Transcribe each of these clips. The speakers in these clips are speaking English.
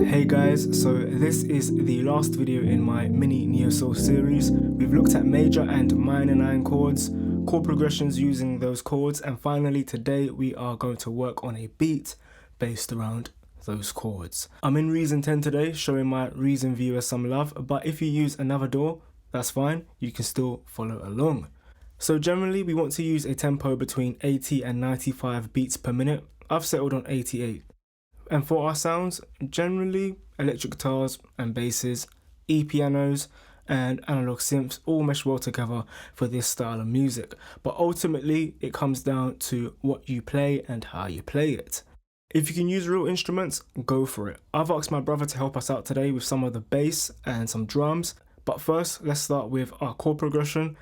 Hey guys, so this is the last video in my mini neo-soul series. We've looked at major and minor 9 chords, chord progressions using those chords, and finally today we are going to work on a beat based around those chords. I'm in Reason 10 today, showing my Reason viewers some love, but if you use another DAW, that's fine, you can still follow along. So generally we want to use a tempo between 80 and 95 beats per minute. I've settled on 88. And for our sounds, generally electric guitars and basses, e-pianos and analog synths all mesh well together for this style of music. But ultimately it comes down to what you play and how you play it. If you can use real instruments, go for it. I've asked my brother to help us out today with some of the bass and some drums. But first, let's start with our chord progression.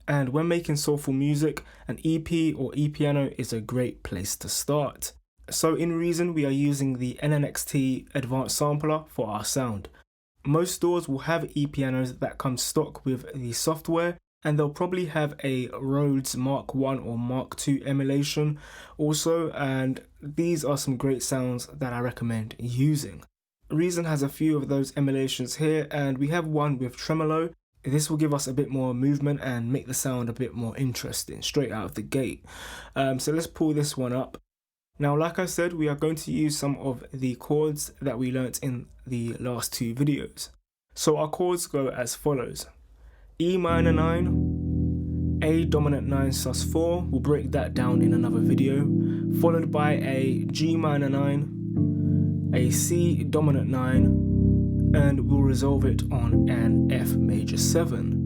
And when making soulful music, an EP or e-piano is a great place to start. So in Reason, we are using the NNXT Advanced Sampler for our sound. Most stores will have e-pianos that come stock with the software, and they'll probably have a Rhodes Mark 1 or Mark 2 emulation also, and these are some great sounds that I recommend using. Reason has a few of those emulations here, and we have one with tremolo. This will give us a bit more movement and make the sound a bit more interesting straight out of the gate. So let's pull this one up. Now, like I said, we are going to use some of the chords that we learnt in the last 2 videos. So our chords go as follows. E minor 9, A dominant 9 sus4, we'll break that down in another video, followed by a G minor 9, a C dominant 9, and we'll resolve it on an F major 7.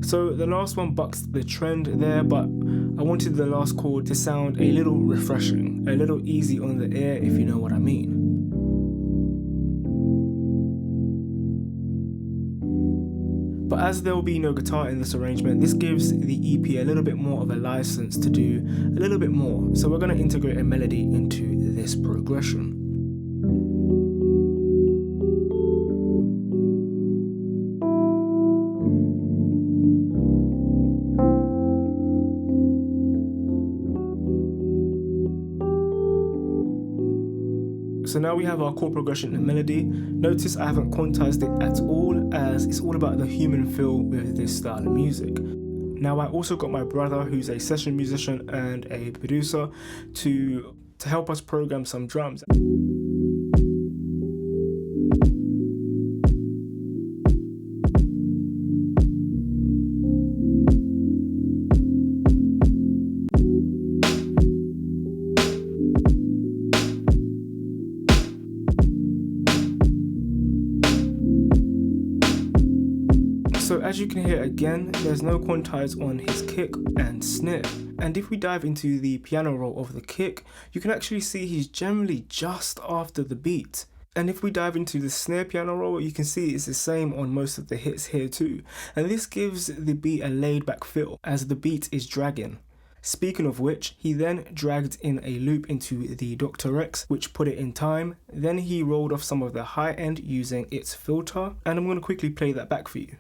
So the last one bucks the trend there, but I wanted the last chord to sound a little refreshing, a little easy on the ear, if you know what I mean. But as there will be no guitar in this arrangement, this gives the EP a little bit more of a license to do a little bit more. So we're going to integrate a melody into this progression. So now we have our chord progression and melody. Notice I haven't quantized it at all, as it's all about the human feel with this style of music. Now I also got my brother, who's a session musician and a producer, to help us program some drums. So as you can hear again, there's no quantize on his kick and snare. And if we dive into the piano roll of the kick, you can actually see he's generally just after the beat. And if we dive into the snare piano roll, you can see it's the same on most of the hits here too. And this gives the beat a laid back feel as the beat is dragging. Speaking of which, he then dragged in a loop into the Dr. X, which put it in time. Then he rolled off some of the high end using its filter. And I'm going to quickly play that back for you.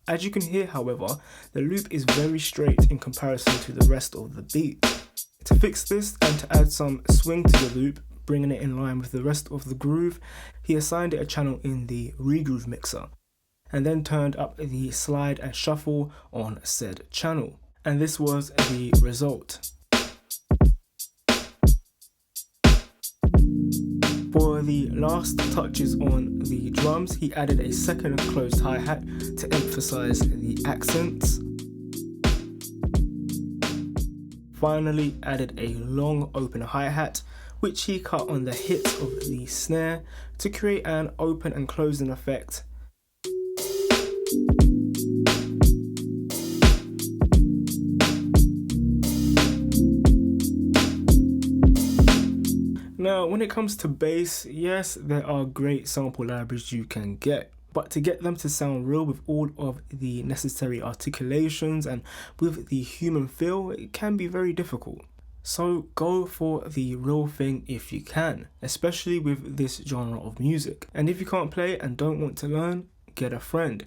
As you can hear, however, the loop is very straight in comparison to the rest of the beat. To fix this and to add some swing to the loop, bringing it in line with the rest of the groove, he assigned it a channel in the regroove mixer, and then turned up the slide and shuffle on said channel. And this was the result. For the last touches on the drums, he added a second closed hi-hat to emphasize the accents. Finally added a long open hi-hat, which he cut on the hit of the snare to create an open and closing effect. Now, when it comes to bass, yes, there are great sample libraries you can get, but to get them to sound real with all of the necessary articulations and with the human feel, it can be very difficult. So go for the real thing if you can, especially with this genre of music. And if you can't play and don't want to learn, get a friend.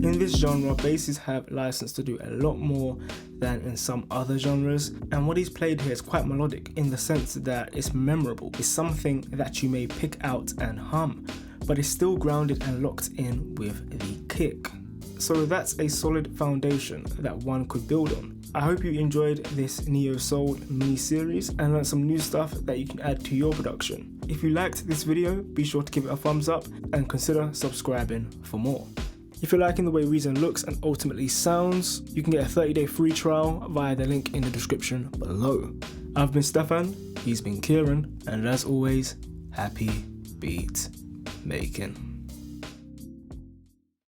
In this genre, basses have license to do a lot more than in some other genres, and what he's played here is quite melodic in the sense that it's memorable. It's something that you may pick out and hum, but it's still grounded and locked in with the kick. So that's a solid foundation that one could build on. I hope you enjoyed this Neo Soul mini series and learned some new stuff that you can add to your production. If you liked this video, be sure to give it a thumbs up and consider subscribing for more. If you're liking the way Reason looks and ultimately sounds, you can get a 30-day free trial via the link in the description below. I've been Stefan, he's been Kieran, and as always, happy beat making.